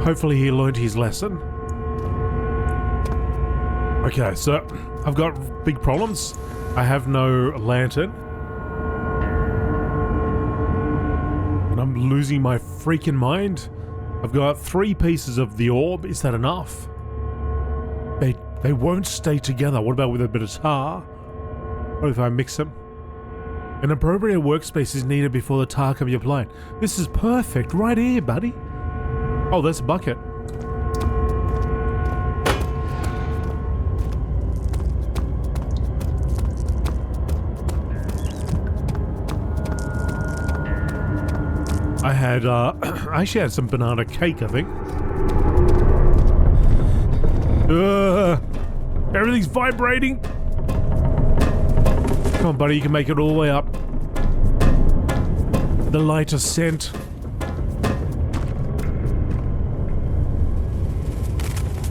Hopefully he learned his lesson. Okay, so I've got big problems. I have no lantern. And I'm losing my freaking mind. I've got 3 pieces of the orb. Is that enough? They won't stay together. What about with a bit of tar? What if I mix them? An appropriate workspace is needed before the tar can be applied. This is perfect. Right here, buddy. Oh, that's a bucket. I actually had some banana cake, I think. Everything's vibrating. Come on, buddy, you can make it all the way up. The light ascent.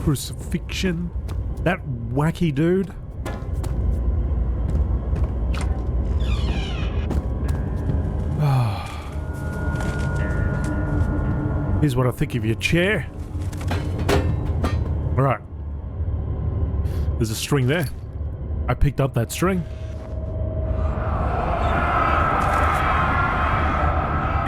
Crucifixion. That wacky dude. Here's what I think of your chair. Alright. There's a string there. I picked up that string.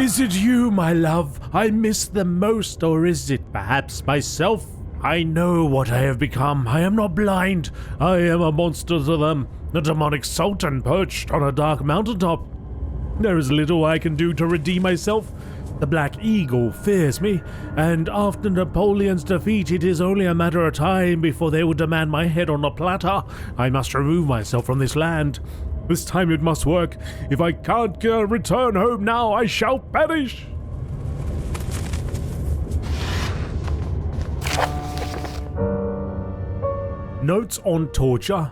Is it you, my love, I miss the most, or is it perhaps myself? I know what I have become. I am not blind. I am a monster to them, a demonic sultan perched on a dark mountaintop. There is little I can do to redeem myself. The Black Eagle fears me, and after Napoleon's defeat, it is only a matter of time before they will demand my head on a platter. I must remove myself from this land. This time it must work. If I can't return home now, I shall perish. Notes on torture.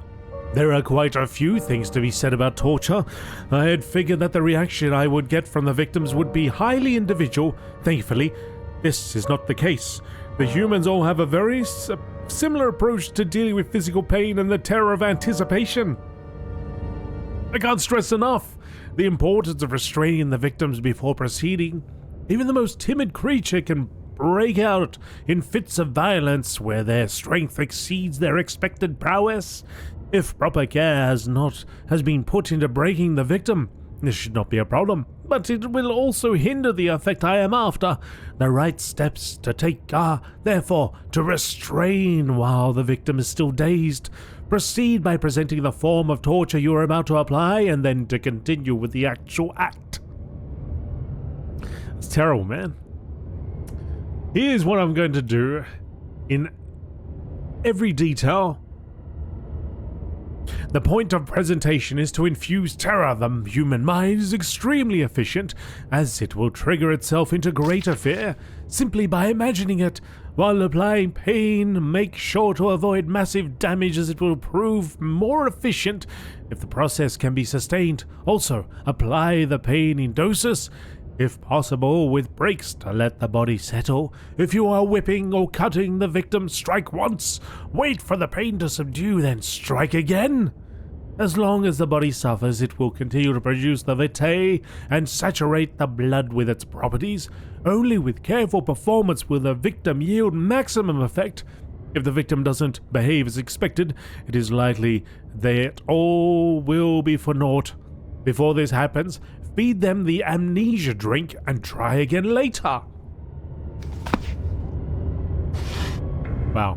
There are quite a few things to be said about torture. I had figured that the reaction I would get from the victims would be highly individual. Thankfully, this is not the case. The humans all have a very similar approach to dealing with physical pain and the terror of anticipation. I can't stress enough the importance of restraining the victims before proceeding. Even the most timid creature can break out in fits of violence where their strength exceeds their expected prowess. If proper care has been put into breaking the victim, this should not be a problem, but it will also hinder the effect I am after. The right steps to take are, therefore, to restrain while the victim is still dazed. Proceed by presenting the form of torture you are about to apply, and then to continue with the actual act. It's terrible, man. Here's what I'm going to do in every detail. The point of presentation is to infuse terror. The human mind is extremely efficient, as it will trigger itself into greater fear simply by imagining it. While applying pain, make sure to avoid massive damage, as it will prove more efficient if the process can be sustained. Also, apply the pain in doses, if possible with breaks to let the body settle. If you are whipping or cutting the victim, strike once, wait for the pain to subdue, then strike again. As long as the body suffers, it will continue to produce the vitae and saturate the blood with its properties. Only with careful performance will the victim yield maximum effect. If the victim doesn't behave as expected, it is likely that all will be for naught. Before this happens, feed them the amnesia drink and try again later. Wow.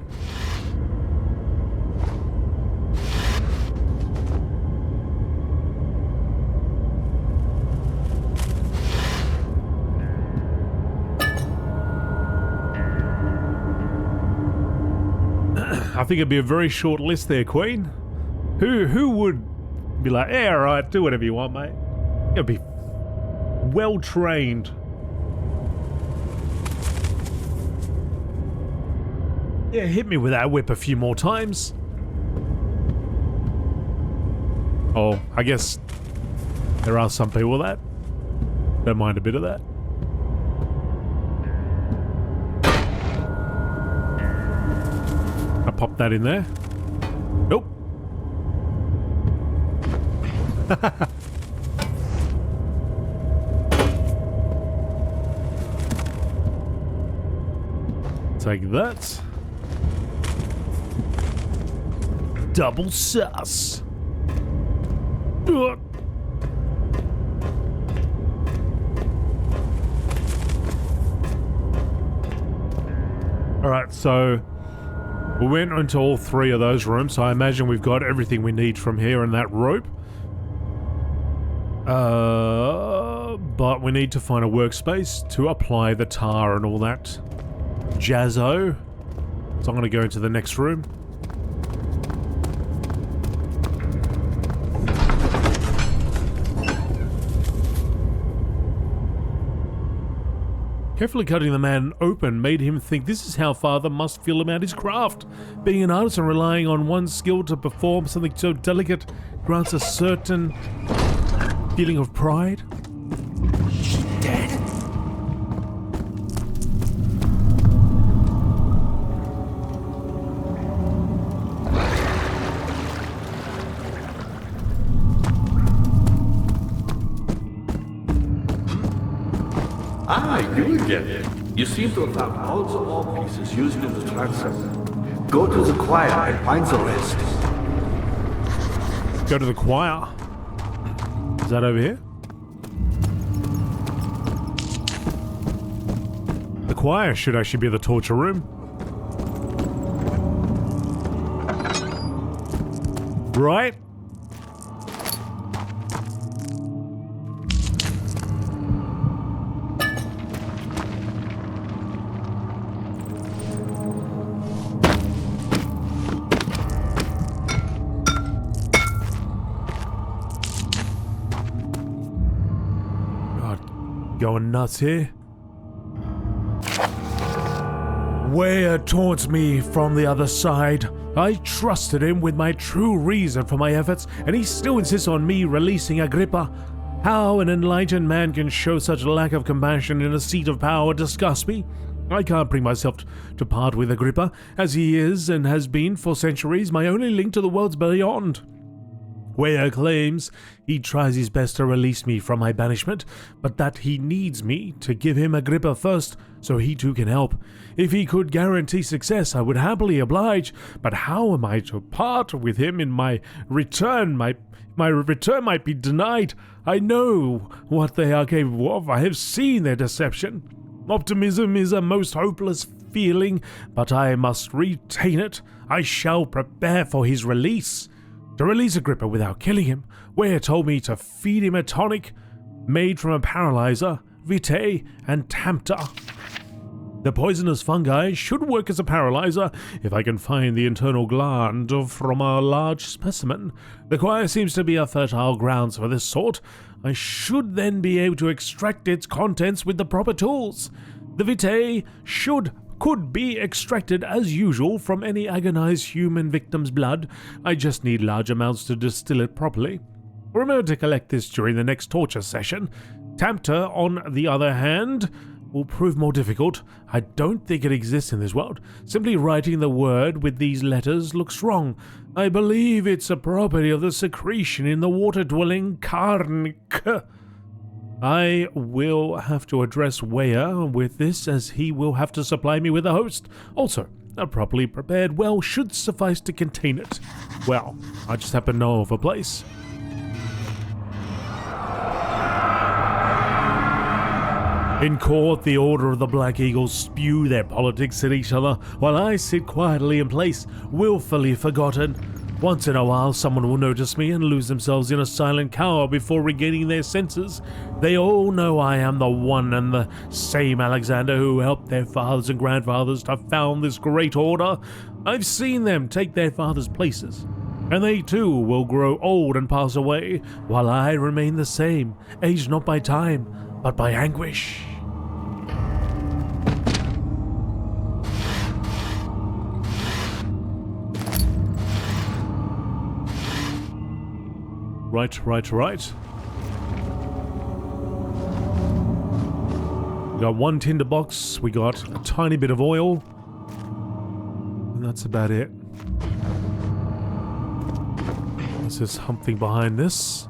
I think it'd be a very short list there, Queen. Who would be like, yeah, alright, do whatever you want, mate. It'd be well trained. Yeah, hit me with that whip a few more times. Oh, I guess there are some people that don't mind a bit of that. I popped that in there. Nope. take that. Double sus. Ugh. Alright, so we went into all three of those rooms, so I imagine we've got everything we need from here and that rope. But we need to find a workspace to apply the tar and all that jazzo. So I'm going to go into the next room. Carefully cutting the man open made him think this is how Father must feel about his craft. Being an artist and relying on one's skill to perform something so delicate grants a certain feeling of pride. She's dead. Ah, you again. You seem to have found all the wall pieces used in the transom. Go to the choir and find the rest. Go to the choir. Is that over here? The choir should actually be the torture room. Right? Going nuts here. Where taunts me from the other side. I trusted him with my true reason for my efforts, and he still insists on me releasing Agrippa. How an enlightened man can show such lack of compassion in a seat of power disgusts me. I can't bring myself to part with Agrippa, as he is and has been for centuries my only link to the worlds beyond. Ware claims he tries his best to release me from my banishment, but that he needs me to give him Agrippa first, so he too can help. If he could guarantee success, I would happily oblige, but how am I to part with him in my return? My return might be denied. I know what they are capable of. I have seen their deception. Optimism is a most hopeless feeling, but I must retain it. I shall prepare for his release. To release Agrippa without killing him, Ware told me to feed him a tonic made from a paralyzer, vitae, and tempter. The poisonous fungi should work as a paralyzer if I can find the internal gland from a large specimen. The choir seems to be a fertile grounds for this sort. I should then be able to extract its contents with the proper tools. The vitae could be extracted as usual from any agonized human victim's blood. I just need large amounts to distill it properly. Remember to collect this during the next torture session. Tempter, on the other hand, will prove more difficult. I don't think it exists in this world. Simply writing the word with these letters looks wrong. I believe it's a property of the secretion in the water-dwelling carnic. I will have to address Ware with this, as he will have to supply me with a host. Also, a properly prepared well should suffice to contain it. Well, I just happen to know of a place. In court, the Order of the Black Eagles spew their politics at each other, while I sit quietly in place, willfully forgotten. Once in a while, someone will notice me and lose themselves in a silent cower before regaining their senses. They all know I am the one and the same Alexander who helped their fathers and grandfathers to found this great order. I've seen them take their fathers' places, and they too will grow old and pass away, while I remain the same, aged not by time, but by anguish. Right. We got one tinderbox, we got a tiny bit of oil, and that's about it. There's something behind this.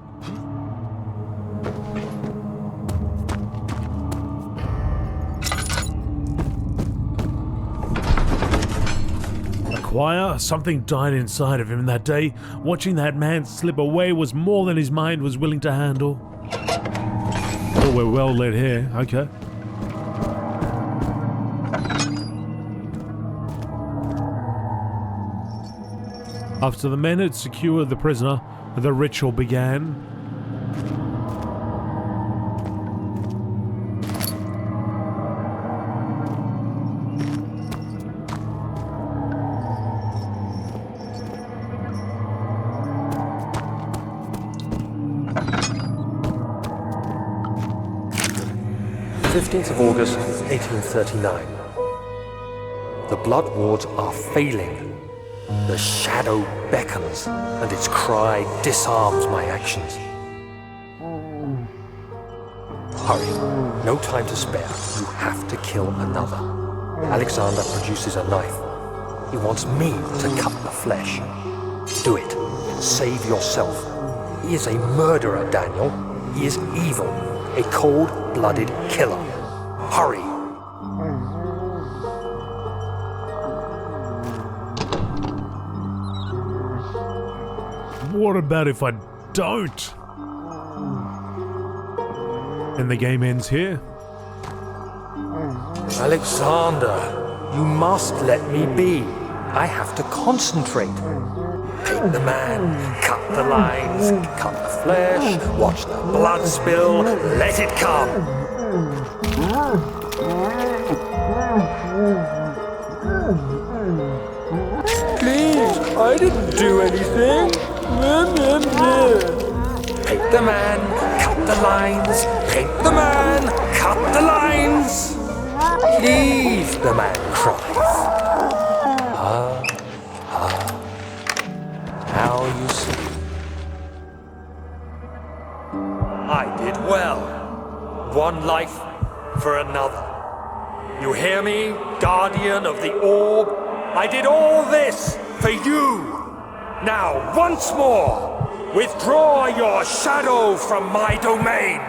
choir. Something died inside of him that day. Watching that man slip away was more than his mind was willing to handle. Oh, we're well lit here. Okay. After the men had secured the prisoner, the ritual began. August 1839. The blood wards are failing. The shadow beckons, and its cry disarms my actions. Hurry, no time to spare. You have to kill another. Alexander produces a knife. He wants me to cut the flesh. Do it. Save yourself. He is a murderer, Daniel. He is evil. A cold-blooded killer. Hurry! What about if I don't? And the game ends here. Alexander, you must let me be. I have to concentrate. Take the man, cut the lines, cut the flesh, watch the blood spill, let it come. Please, I didn't do anything. Paint the man, cut the lines. Paint the man, cut the lines. Please, the man cries. Now you see. I did well. One life for another. You hear me, guardian of the orb? I did all this for you. Now, once more, withdraw your shadow from my domain.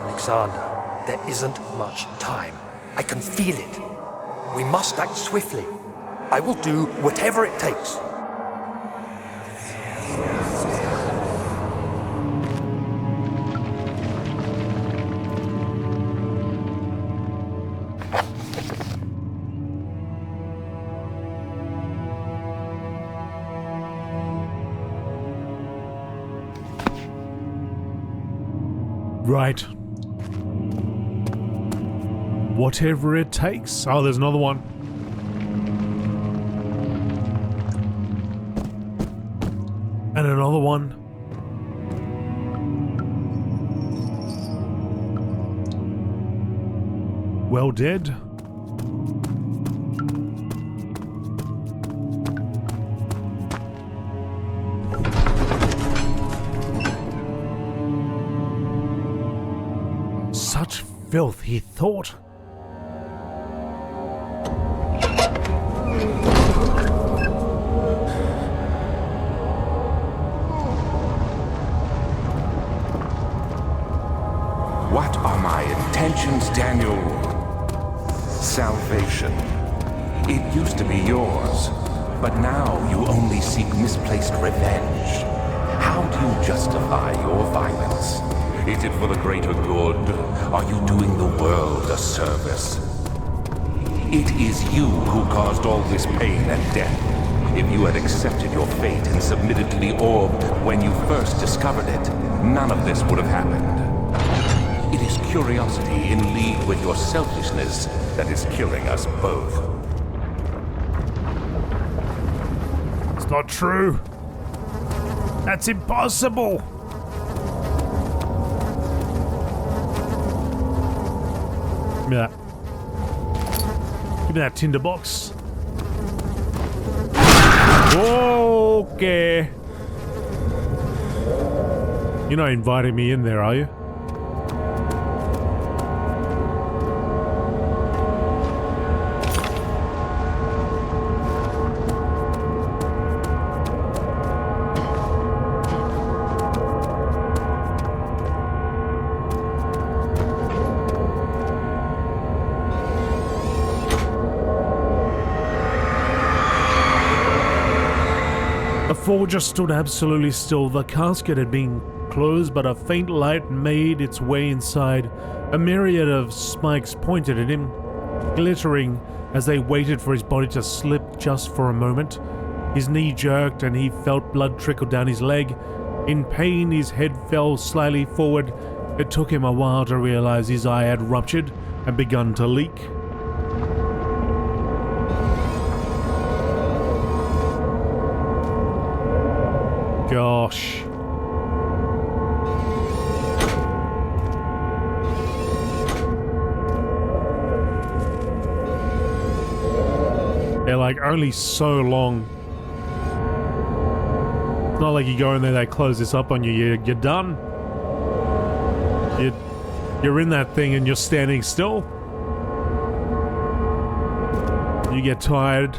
Alexander, there isn't much time. I can feel it. We must act swiftly. I will do whatever it takes. Right. Whatever it takes. Oh, there's another one. And another one. Well dead. Such filth, he thought. What are my intentions, Daniel? Salvation. It used to be yours, but now you only seek misplaced revenge. How do you justify your violence? Is it for the greater good? Are you doing the world a service? It is you who caused all this pain and death. If you had accepted your fate and submitted to the orb when you first discovered it, none of this would have happened. It is curiosity in league with your selfishness that is killing us both. It's not true. That's impossible. Give me that. Give me that tinderbox. Okay. You're not inviting me in there, are you? The forger stood absolutely still. The casket had been closed, but a faint light made its way inside. A myriad of spikes pointed at him, glittering as they waited for his body to slip just for a moment. His knee jerked and he felt blood trickle down his leg. In pain, his head fell slightly forward. It took him a while to realize his eye had ruptured and begun to leak. Gosh. They're like only so long. It's not like you go in there, they close this up on you, you're done. You're in that thing and you're standing still. You get tired.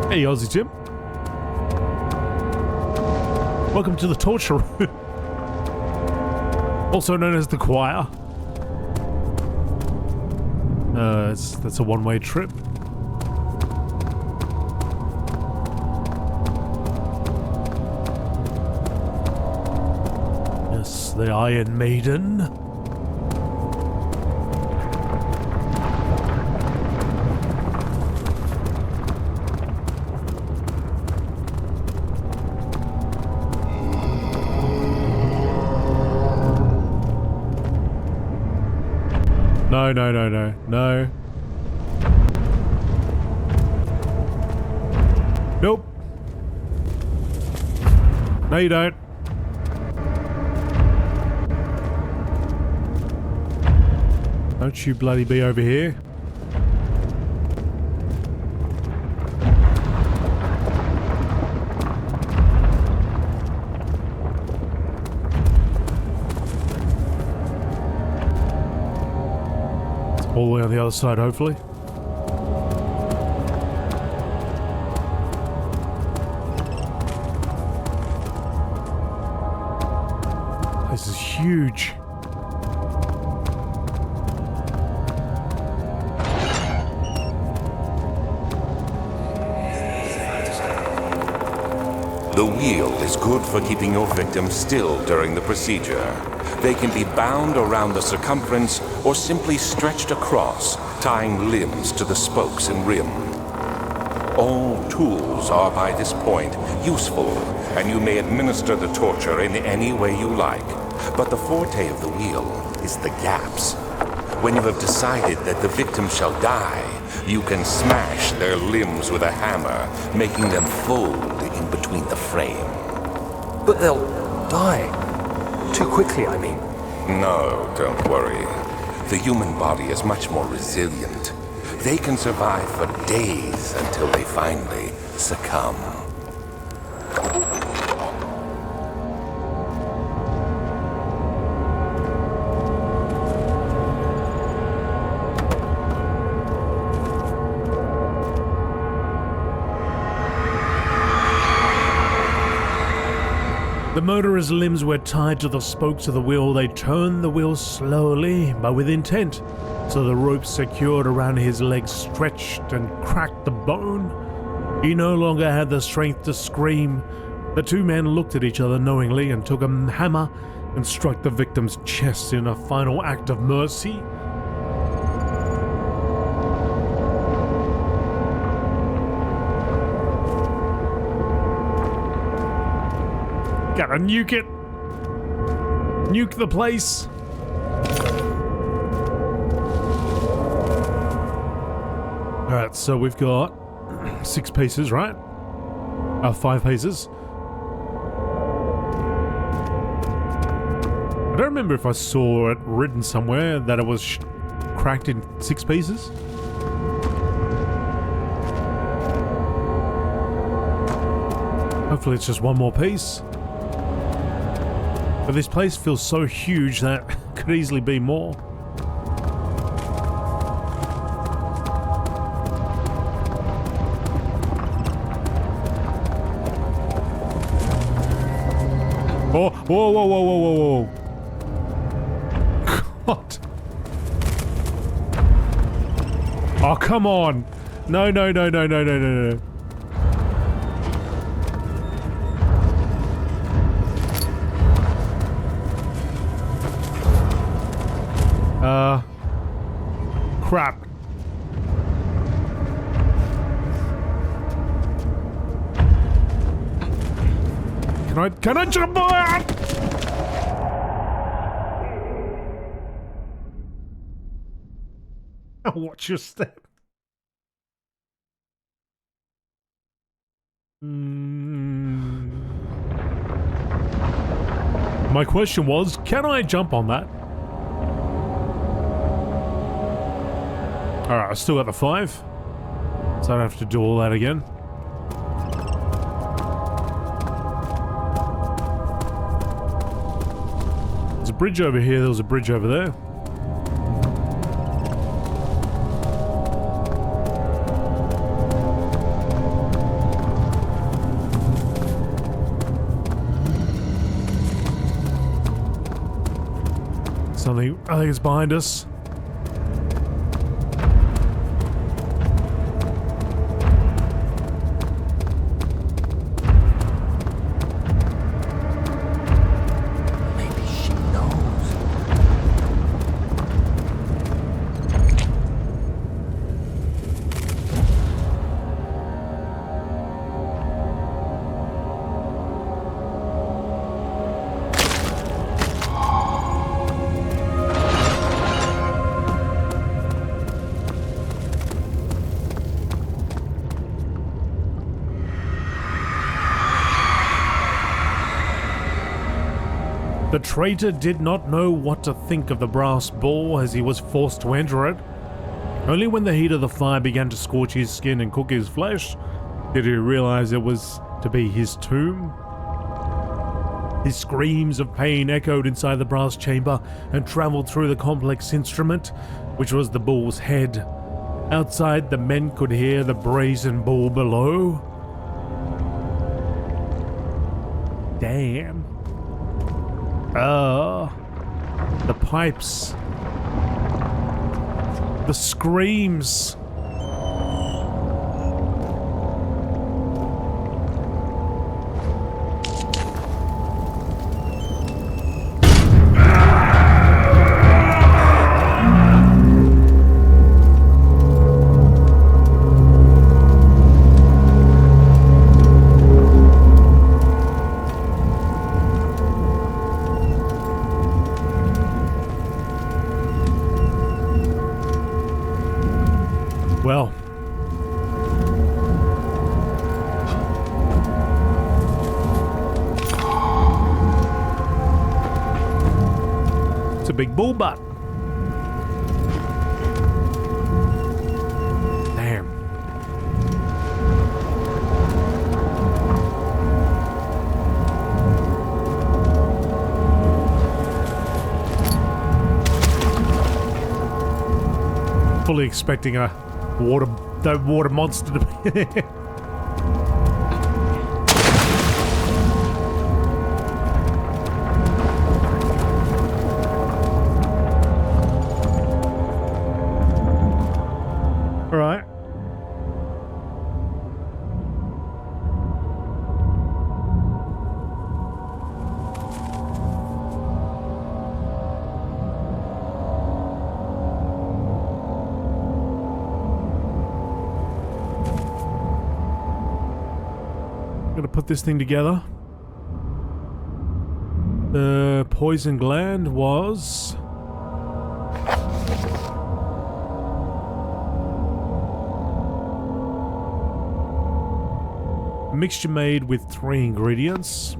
Hey, Aussie Tim. Welcome to the torture room. Also known as the choir. That's a one-way trip. Yes, the Iron Maiden. No. Nope. No, you don't. Don't you bloody be over here. All the way on the other side, hopefully. This is huge. The wheel is good for keeping your victim still during the procedure. They can be bound around the circumference or simply stretched across, tying limbs to the spokes and rim. All tools are by this point useful, and you may administer the torture in any way you like. But the forte of the wheel is the gaps. When you have decided that the victim shall die, you can smash their limbs with a hammer, making them fold in between the frame. But they'll die. Too quickly, I mean. No, don't worry. The human body is much more resilient. They can survive for days until they finally succumb. The murderer's limbs were tied to the spokes of the wheel. They turned the wheel slowly, but with intent, so the rope secured around his legs stretched and cracked the bone. He no longer had the strength to scream. The two men looked at each other knowingly and took a hammer and struck the victim's chest in a final act of mercy. Gotta nuke it. Nuke the place. Alright, so we've got 6 paces, right? 5 paces. I don't remember if I saw it written somewhere that it was cracked in 6 pieces. Hopefully it's just one more piece. But this place feels so huge that could easily be more. Oh, whoa, whoa, whoa, whoa, whoa, whoa. God. Oh, come on. No, no, no, no, no, no, no, no. Crap. Can I jump on? Watch your step. My question was, can I jump on that? Alright, I still got the 5. So I don't have to do all that again. There's a bridge over here, there was a bridge over there. Something, I think it's behind us. The traitor did not know what to think of the brass ball as he was forced to enter it. Only when the heat of the fire began to scorch his skin and cook his flesh did he realize it was to be his tomb. His screams of pain echoed inside the brass chamber and traveled through the complex instrument, which was the bull's head. Outside, the men could hear the brazen bull below. Damn. The pipes. The screams. Well, it's a big bull butt. Damn. Fully expecting a water monster to be there. All right. Gonna put this thing together. The poison gland was a mixture made with 3 ingredients.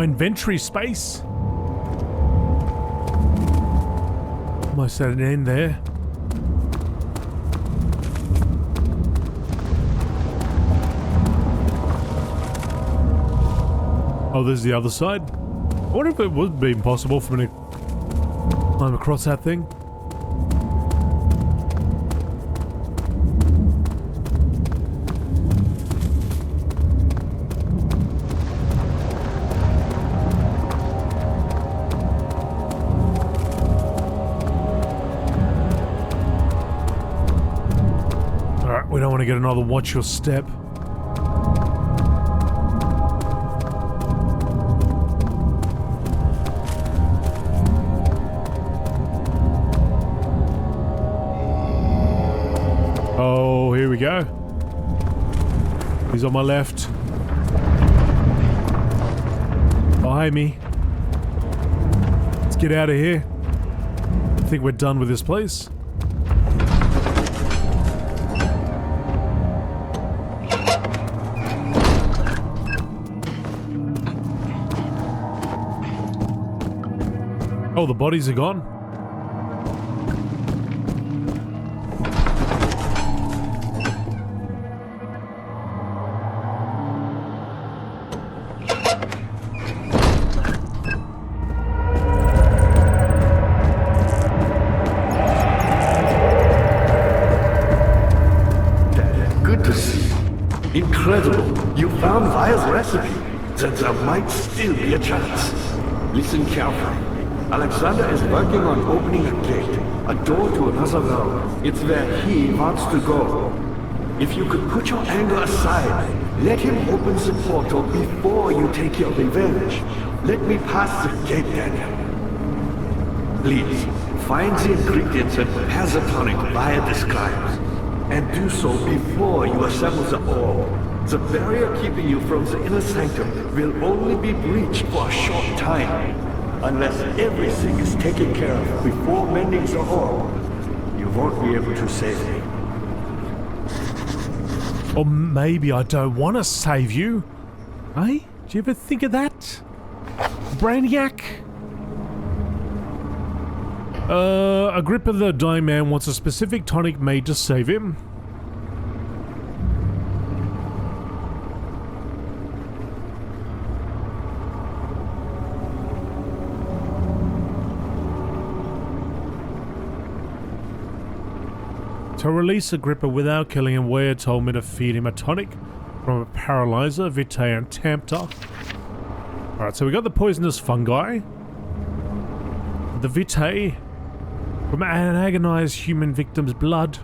my inventory space. Almost at an end there. Oh, there's the other side. I wonder if it would be impossible for me to climb across that thing. Alright, we don't want to get another watch your step. Oh, here we go. He's on my left. Behind me. Let's get out of here. I think we're done with this place. Oh, the bodies are gone. Good to see you. Incredible. You found Vire's recipe. Then there might still be a chance. Listen carefully. Alexander is working on opening a gate, a door to another realm. It's where he wants to go. If you could put your anger aside, let him open the portal before you take your revenge. Let me pass the gate, Daniel. Please, find the ingredients and prepare the tonic Vire describes. And do so before you assemble the orb. The barrier keeping you from the inner sanctum will only be breached for a short time. Unless everything is taken care of before mending the orb, you won't be able to save me. Or maybe I don't want to save you. Eh? Do you ever think of that? Brainiac? Agrippa the dying man wants a specific tonic made to save him. To release Agrippa without killing him, Ware told me to feed him a tonic from a paralyzer, vitae and tempter. Alright, so we got the poisonous fungi. The vitae from an agonized human victim's blood.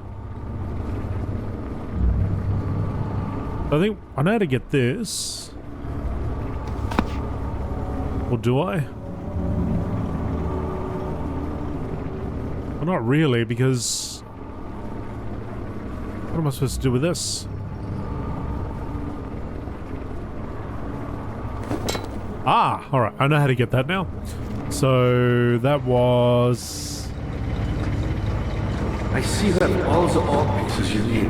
I think I know how to get this. Or do I? Well, not really, because... what am I supposed to do with this? Ah! Alright, I know how to get that now. So, that was... I see that all the orb pieces you need.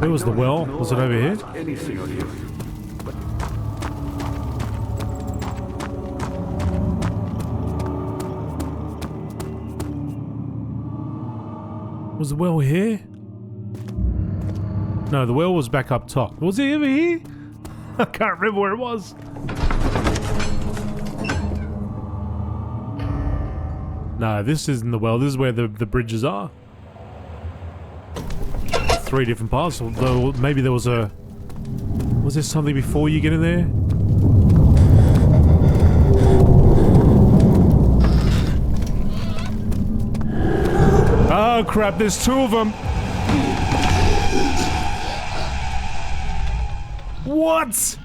Where was the well? Was it over here? Anything on you. Was the well here? No, the well was back up top. Was it over here? I can't remember where it was. No, this isn't the well. This is where the bridges are. 3 different paths. Although maybe there was a... was there something before you get in there? Oh crap, there's 2 of them! What?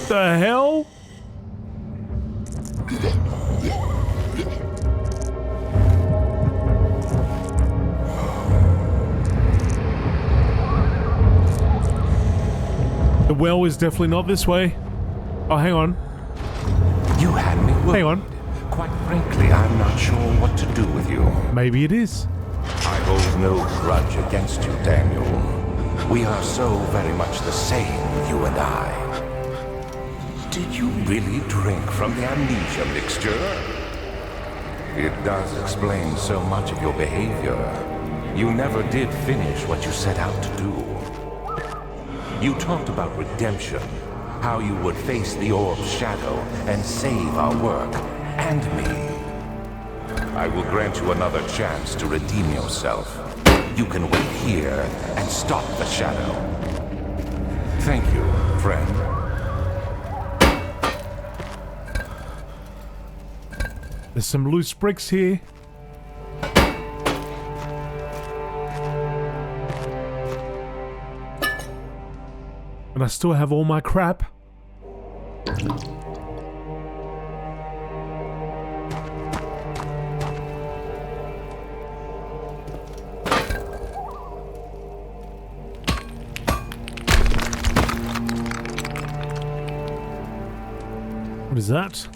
The hell? The well is definitely not this way. Oh, hang on. Hang on. Quite frankly, I'm not sure what to do with you. Maybe it is. I hold no grudge against you, Daniel. We are so very much the same, you and I. Did you really drink from the amnesia mixture? It does explain so much of your behavior. You never did finish what you set out to do. You talked about redemption, how you would face the orb's shadow and save our work, and me. I will grant you another chance to redeem yourself. You can wait here and stop the shadow. Thank you, friend. There's some loose bricks here. And I still have all my crap. What is that?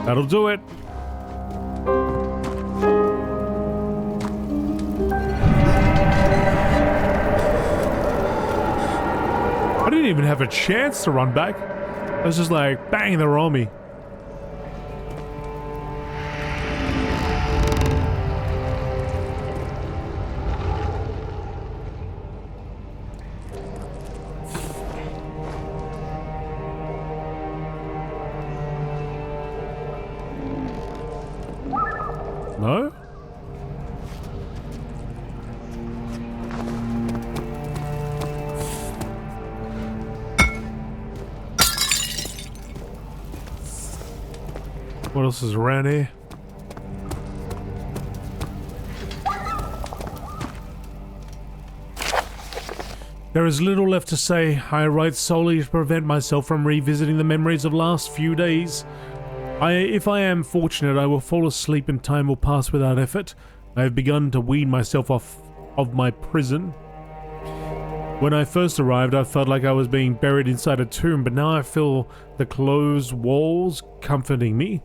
That'll do it. I didn't even have a chance to run back. I was just like, bang, they're on me. No? What else is around here? There is little left to say. I write solely to prevent myself from revisiting the memories of the last few days. If I am fortunate, I will fall asleep and time will pass without effort. I have begun to wean myself off of my prison. When I first arrived, I felt like I was being buried inside a tomb, but now I feel the closed walls comforting me.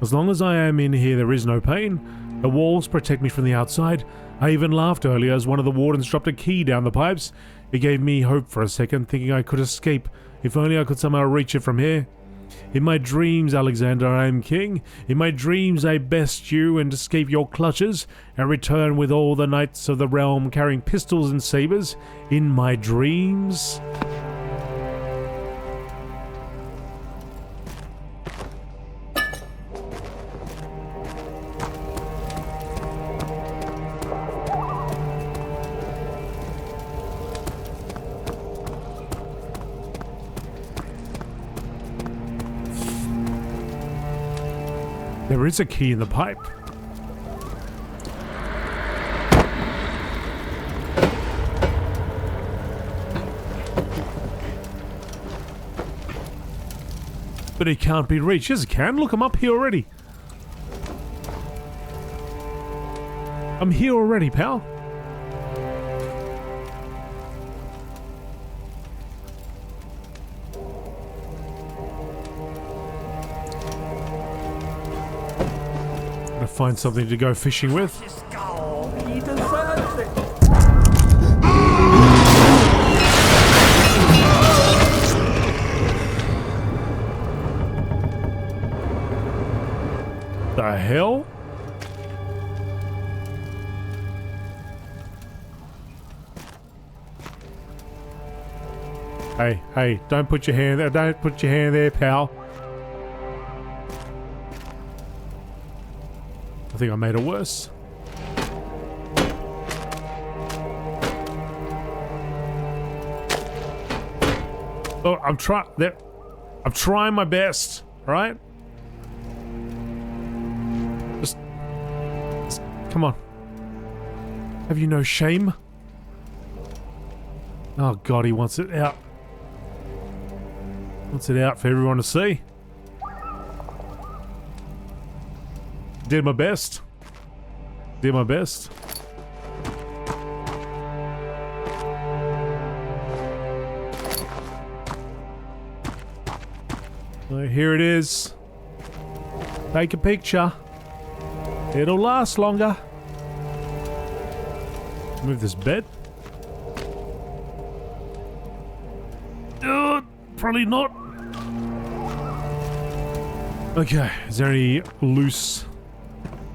As long as I am in here, there is no pain. The walls protect me from the outside. I even laughed earlier as one of the wardens dropped a key down the pipes. It gave me hope for a second, thinking I could escape. If only I could somehow reach it from here. In my dreams, Alexander, I am king. In my dreams, I best you and escape your clutches, and return with all the knights of the realm carrying pistols and sabers. In my dreams. There is a key in the pipe. But it can't be reached. Yes, it can. Look, I'm up here already. I'm here already, pal. Find something to go fishing with. He deserves it. The hell? Hey, don't put your hand there. Don't put your hand there, pal. I think I made it worse. Oh, I'm trying my best, right? Just come on. Have you no shame? Oh God, he wants it out. Wants it out for everyone to see. Did my best. Did my best. Here it is. Take a picture. It'll last longer. Move this bed. Probably not. Okay, is there any loose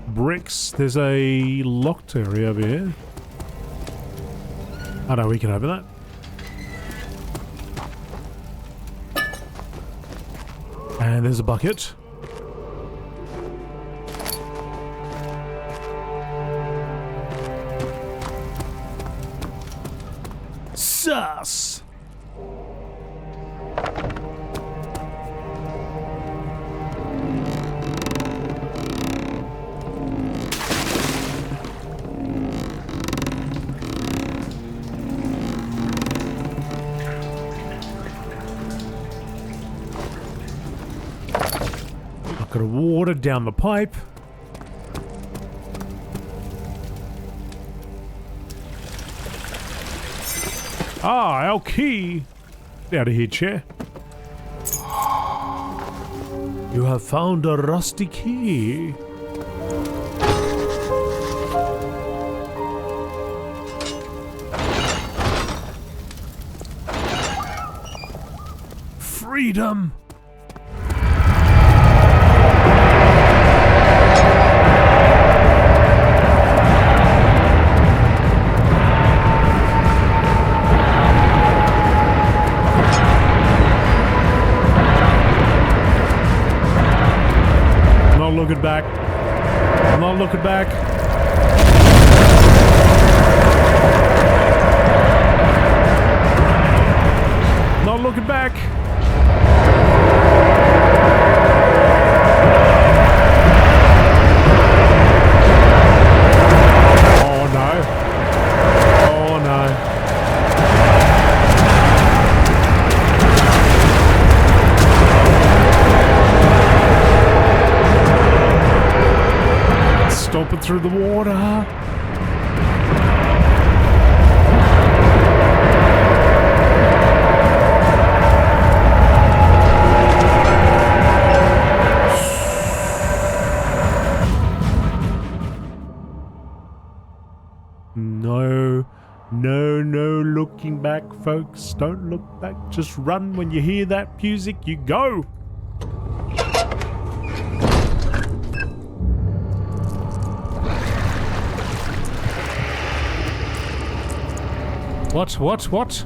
bricks? There's a locked area over here. Oh no, we can open that. And there's a bucket. Sus! Bucket of water down the pipe. Ah, our key! Get out of here, chair. You have found a rusty key. Freedom! Looking back. I'm not looking back. Not looking back. Oh no. Oh no. Stomping through the water. No, no, no looking back, folks. Don't look back. Just run when you hear that music. You go. What?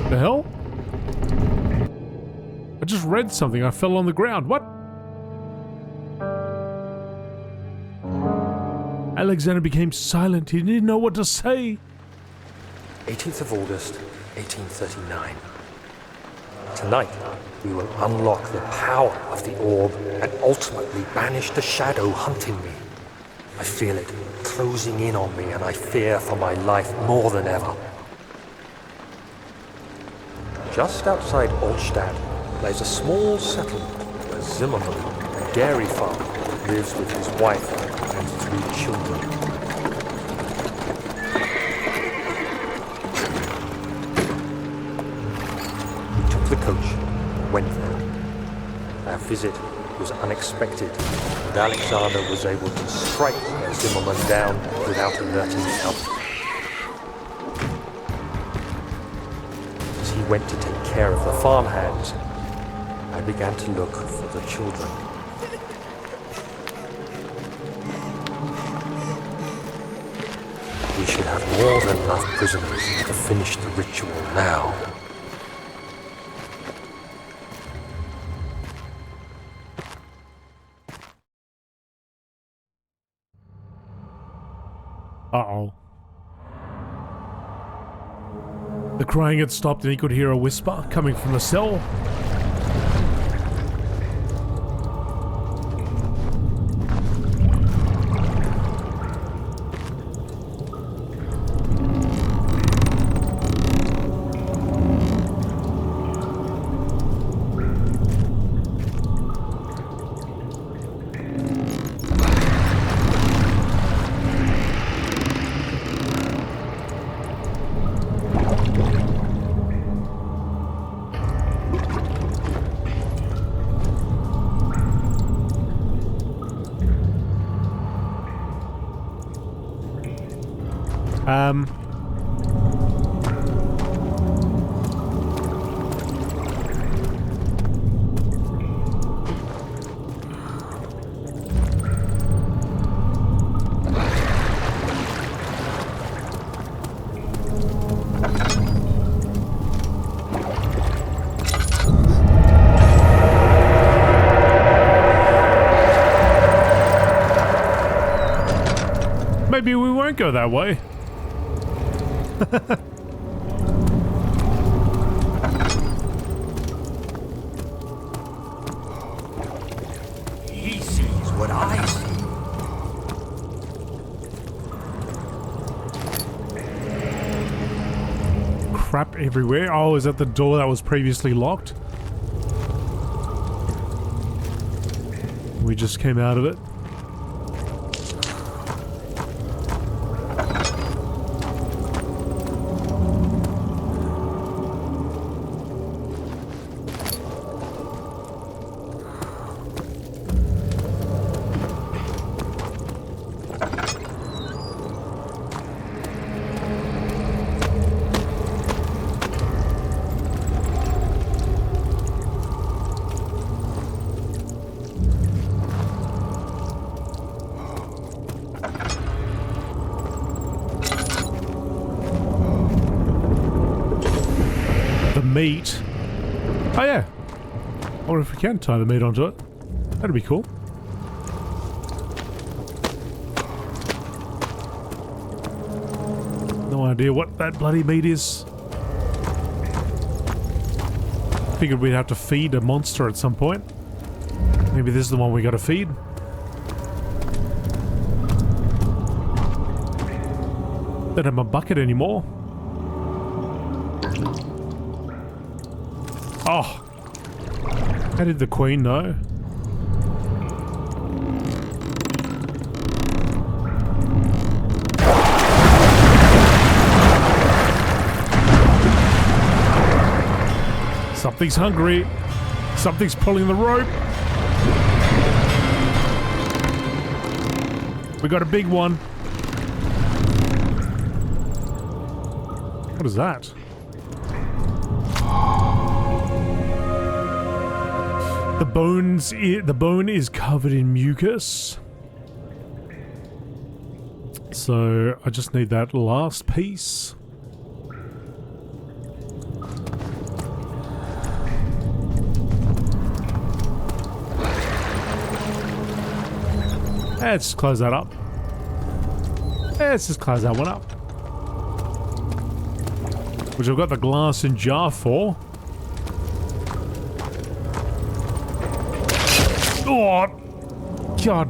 The hell? I just read something. I fell on the ground. What? Alexander became silent. He didn't know what to say. 18th of August, 1839. Tonight, we will unlock the power of the orb and ultimately banish the shadow hunting me. I feel it closing in on me and I fear for my life more than ever. Just outside Altstadt lies a small settlement where Zimmerman, a dairy farmer, lives with his wife and 3 children. The coach went there. Our visit was unexpected, and Alexander was able to strike Zimmerman down without alerting the others. As he went to take care of the farmhands, I began to look for the children. We should have more than enough prisoners to finish the ritual now. Uh-oh. The crying had stopped and he could hear a whisper coming from the cell. Maybe we won't go that way. He sees what I see. Crap everywhere. Oh, is that the door that was previously locked? We just came out of it. Meat. Oh yeah. I wonder if we can tie the meat onto it. That'd be cool. No idea what that bloody meat is. Figured we'd have to feed a monster at some point. Maybe this is the one we gotta feed. Don't have my bucket anymore. Oh, how did the Queen know? Something's hungry. Something's pulling the rope. We got a big one. What is that? The bone is covered in mucus. So I just need that last piece. Let's just close that up. Let's just close that one up. Which I've got the glass and jar for. Oh, God